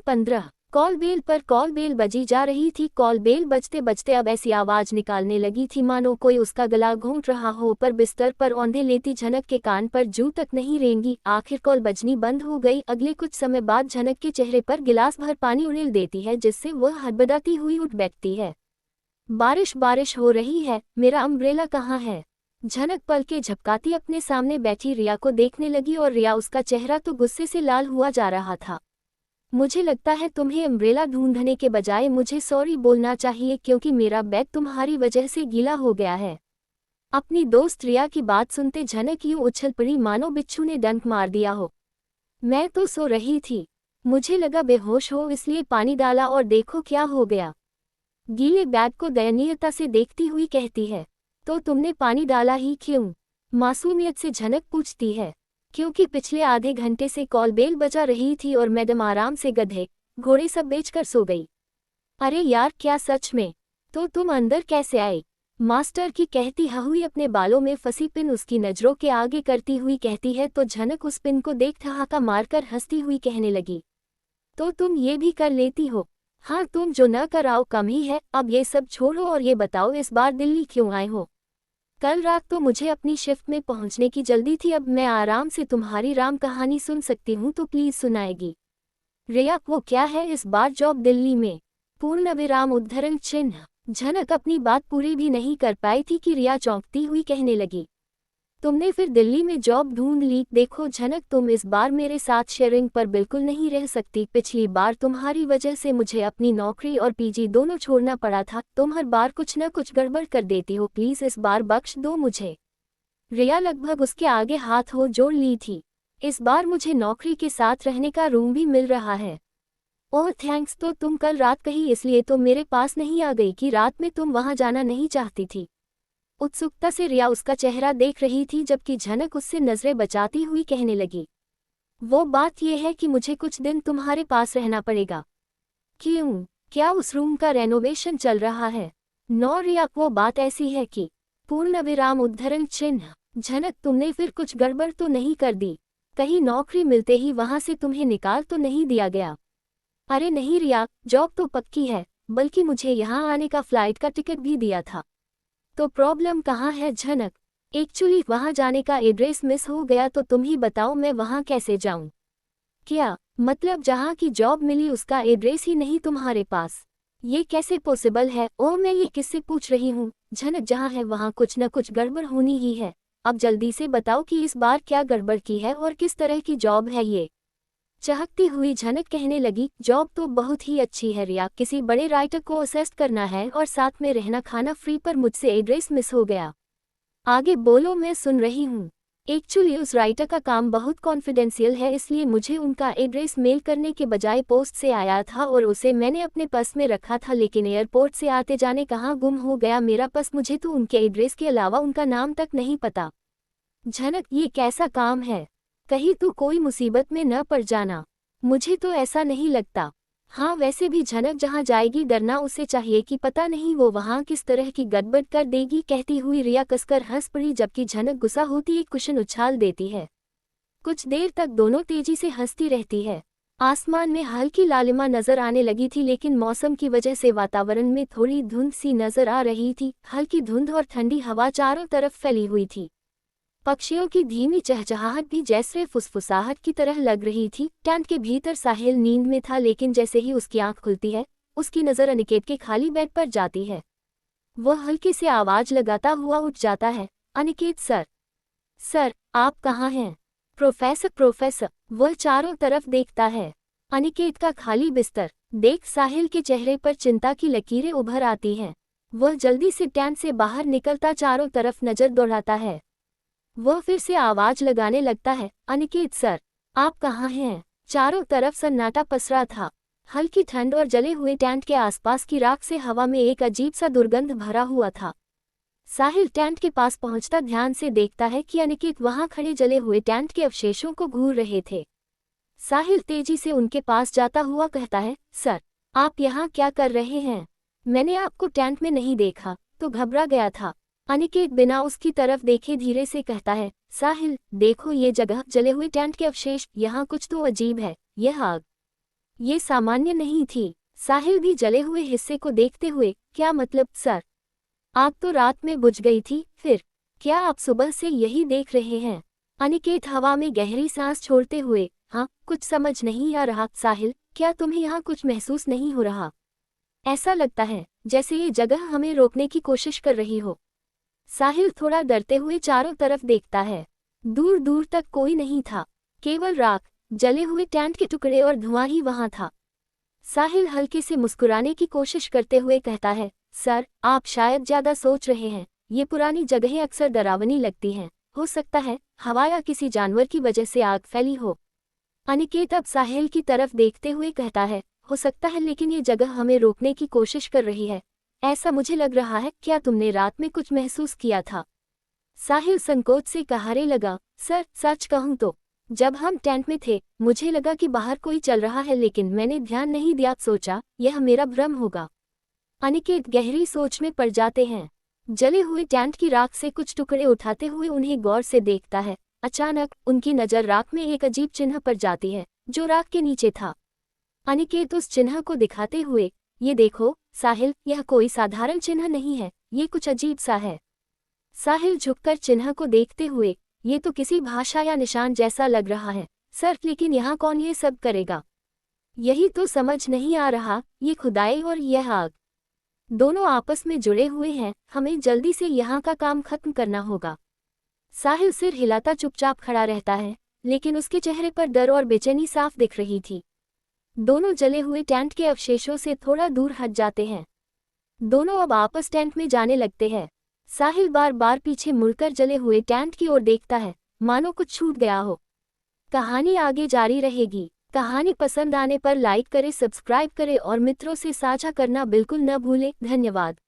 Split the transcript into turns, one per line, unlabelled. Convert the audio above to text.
15। Call bell पर call bell बजी जा रही थी। कॉल बेल बजते बजते अब ऐसी आवाज निकालने लगी थी मानो कोई उसका गला घोंट रहा हो, पर बिस्तर पर औंधे लेती झनक के कान पर जूं तक नहीं रेंगी। आखिर कॉल बजनी बंद हो गई। अगले कुछ समय बाद झनक के चेहरे पर गिलास भर पानी उड़ेल देती है, जिससे वह हड़बड़ाती हुई उठ बैठती है। बारिश बारिश हो रही है, मेरा अम्ब्रेला कहाँ है? झनक पल के झपकाती अपने सामने बैठी रिया को देखने लगी और रिया उसका चेहरा तो गुस्से से लाल हुआ जा रहा था। मुझे लगता है तुम्हें अम्ब्रेला ढूंढने के बजाय मुझे सॉरी बोलना चाहिए, क्योंकि मेरा बैग तुम्हारी वजह से गीला हो गया है। अपनी दोस्त रिया की बात सुनते झनक यूं उछल पड़ी मानो बिच्छू ने डंक मार दिया हो। मैं तो सो रही थी, मुझे लगा बेहोश हो इसलिए पानी डाला और देखो क्या हो गया। गीले बैग को दयनीयता से देखती हुई कहती है। तो तुमने पानी डाला ही क्यों? मासूमियत से झनक पूछती है। क्योंकि पिछले आधे घंटे से कॉल बेल बजा रही थी और मैडम आराम से गधे घोड़े सब बेचकर सो गई। अरे यार, क्या सच में? तो तुम अंदर कैसे आई? मास्टर की कहती हुई अपने बालों में फंसी पिन उसकी नजरों के आगे करती हुई कहती है, तो झनक उस पिन को देख ठहाका मारकर हंसती हुई कहने लगी। तो तुम ये भी कर लेती हो? हाँ, तुम जो न कराओ कम ही है। अब ये सब छोड़ो और ये बताओ इस बार दिल्ली क्यों आए हो? कल रात तो मुझे अपनी शिफ्ट में पहुंचने की जल्दी थी, अब मैं आराम से तुम्हारी राम कहानी सुन सकती हूँ, तो प्लीज सुनाएगी? रिया, वो क्या है इस बार जॉब दिल्ली में? पूर्ण विराम उद्धरण चिन्ह। झनक अपनी बात पूरी भी नहीं कर पाई थी कि रिया चौंकती हुई कहने लगी। तुमने फिर दिल्ली में जॉब ढूंढ ली? देखो झनक, तुम इस बार मेरे साथ शेयरिंग पर बिल्कुल नहीं रह सकती। पिछली बार तुम्हारी वजह से मुझे अपनी नौकरी और पीजी दोनों छोड़ना पड़ा था। तुम हर बार कुछ न कुछ गड़बड़ कर देती हो, प्लीज इस बार बख्श दो मुझे। रिया लगभग उसके आगे हाथ हो जोड़ ली थी। इस बार मुझे नौकरी के साथ रहने का रूम भी मिल रहा है। ओह थैंक्स। तो तुम कल रात कहीं इसलिए तो मेरे पास नहीं आ गई कि रात में तुम वहां जाना नहीं चाहती थी? उत्सुकता से रिया उसका चेहरा देख रही थी, जबकि झनक उससे नजरें बचाती हुई कहने लगी। वो बात यह है कि मुझे कुछ दिन तुम्हारे पास रहना पड़ेगा। क्यों? क्या उस रूम का रेनोवेशन चल रहा है? नो रिया, वो बात ऐसी है कि पूर्ण विराम उद्धरण चिन्ह। झनक, तुमने फिर कुछ गड़बड़ तो नहीं कर दी? कहीं नौकरी मिलते ही वहां से तुम्हें निकाल तो नहीं दिया गया? अरे नहीं रिया, जॉब तो पक्की है, बल्कि मुझे यहाँ आने का फ्लाइट का टिकट भी दिया था। तो प्रॉब्लम कहाँ है झनक? एक्चुअली वहाँ जाने का एड्रेस मिस हो गया, तो तुम ही बताओ मैं वहाँ कैसे जाऊँ? क्या मतलब जहाँ की जॉब मिली उसका एड्रेस ही नहीं तुम्हारे पास? ये कैसे पॉसिबल है? ओह, मैं ये किससे पूछ रही हूँ? झनक, जहाँ है वहाँ कुछ न कुछ गड़बड़ होनी ही है। अब जल्दी से बताओ कि इस बार क्या गड़बड़ की है और किस तरह की जॉब है ये? चहकती हुई झनक कहने लगी। जॉब तो बहुत ही अच्छी है रिया, किसी बड़े राइटर को असिस्ट करना है और साथ में रहना खाना फ्री, पर मुझसे एड्रेस मिस हो गया। आगे बोलो, मैं सुन रही हूँ। एक्चुअली उस राइटर का काम बहुत कॉन्फिडेंशियल है, इसलिए मुझे उनका एड्रेस मेल करने के बजाय पोस्ट से आया था और उसे मैंने अपने पर्स में रखा था, लेकिन एयरपोर्ट से आते जाने कहाँ गुम हो गया मेरा पर्स। मुझे तो उनके एड्रेस के अलावा उनका नाम तक नहीं पता। झनक, ये कैसा काम है? कहीं तू कोई मुसीबत में न पड़ जाना। मुझे तो ऐसा नहीं लगता। हाँ, वैसे भी झनक जहाँ जाएगी डरना उसे चाहिए कि पता नहीं वो वहाँ किस तरह की गड़बड़ कर देगी। कहती हुई रिया कसकर हंस पड़ी, जबकि झनक गुस्सा होती एक कुशन उछाल देती है। कुछ देर तक दोनों तेजी से हंसती रहती है। आसमान में हल्की लालिमा नजर आने लगी थी, लेकिन मौसम की वजह से वातावरण में थोड़ी धुंध सी नजर आ रही थी। हल्की धुंध और ठंडी हवा चारों तरफ फैली हुई थी। पक्षियों की धीमी चहचहाहट भी जैसे फुसफुसाहट की तरह लग रही थी। टेंट के भीतर साहिल नींद में था, लेकिन जैसे ही उसकी आंख खुलती है उसकी नज़र अनिकेत के खाली बेड पर जाती है। वह हल्की से आवाज लगाता हुआ उठ जाता है। अनिकेत सर, सर आप कहाँ हैं? Professor, professor. वह चारों तरफ देखता है। अनिकेत का खाली बिस्तर देख साहिल के चेहरे पर चिंता की लकीरें उभर आती हैं। वह जल्दी से टेंट से बाहर निकलता चारों तरफ नजर दौड़ाता है। वह फिर से आवाज लगाने लगता है। अनिकेत सर, आप कहाँ हैं? चारों तरफ सन्नाटा पसरा था। हल्की ठंड और जले हुए टेंट के आसपास की राख से हवा में एक अजीब सा दुर्गंध भरा हुआ था। साहिल टेंट के पास पहुंचता ध्यान से देखता है कि अनिकेत वहां खड़े जले हुए टेंट के अवशेषों को घूर रहे थे। साहिल तेजी से उनके पास जाता हुआ कहता है, सर आप यहाँ क्या कर रहे हैं? मैंने आपको टेंट में नहीं देखा तो घबरा गया था। अनिकेत बिना उसकी तरफ देखे धीरे से कहता है, साहिल देखो ये जगह, जले हुए टेंट के अवशेष, यहाँ कुछ तो अजीब है। यह आग, ये सामान्य नहीं थी। साहिल भी जले हुए हिस्से को देखते हुए, क्या मतलब सर? आग तो रात में बुझ गई थी, फिर क्या आप सुबह से यही देख रहे हैं? अनिकेत हवा में गहरी सांस छोड़ते हुए, हाँ, कुछ समझ नहीं आ रहा। साहिल, क्या तुम्हें यहाँ कुछ महसूस नहीं हो रहा? ऐसा लगता है जैसे ये जगह हमें रोकने की कोशिश कर रही हो। साहिल थोड़ा डरते हुए चारों तरफ देखता है। दूर दूर तक कोई नहीं था, केवल राख, जले हुए टेंट के टुकड़े और धुआं ही वहां था। साहिल हल्के से मुस्कुराने की कोशिश करते हुए कहता है, सर, आप शायद ज्यादा सोच रहे हैं। ये पुरानी जगहें अक्सर डरावनी लगती हैं। हो सकता है हवा या किसी जानवर की वजह से आग फैली हो। अनिकेत अब साहिल की तरफ देखते हुए कहता है, हो सकता है, लेकिन ये जगह हमें रोकने की कोशिश कर रही है। ऐसा मुझे लग रहा है। क्या तुमने रात में कुछ महसूस किया था? साहिल संकोच से कहारे लगा, सर, सच कहूं तो जब हम टेंट में थे मुझे लगा कि बाहर कोई चल रहा है, लेकिन मैंने ध्यान नहीं दिया। सोचा यह मेरा भ्रम होगा। अनिकेत गहरी सोच में पड़ जाते हैं। जले हुए टेंट की राख से कुछ टुकड़े उठाते हुए उन्हें गौर से देखता है। अचानक उनकी नज़र राख में एक अजीब चिन्ह पर जाती है जो राख के नीचे था। अनिकेत उस चिन्ह को दिखाते हुए, ये देखो साहिल, यह कोई साधारण चिन्ह नहीं है, ये कुछ अजीब सा है। साहिल झुककर चिन्ह को देखते हुए, ये तो किसी भाषा या निशान जैसा लग रहा है। सर, लेकिन यहाँ कौन ये सब करेगा? यही तो समझ नहीं आ रहा। ये खुदाई और यह आग, दोनों आपस में जुड़े हुए हैं। हमें जल्दी से यहाँ का काम खत्म करना होगा। साहिल सिर हिलाता चुपचाप खड़ा रहता है, लेकिन उसके चेहरे पर डर और बेचैनी साफ दिख रही थी। दोनों जले हुए टेंट के अवशेषों से थोड़ा दूर हट जाते हैं। दोनों अब आपस टेंट में जाने लगते हैं। साहिल बार बार पीछे मुड़कर जले हुए टेंट की ओर देखता है, मानो कुछ छूट गया हो। कहानी आगे जारी रहेगी। कहानी पसंद आने पर लाइक करें, सब्सक्राइब करें और मित्रों से साझा करना बिल्कुल न भूलें। धन्यवाद।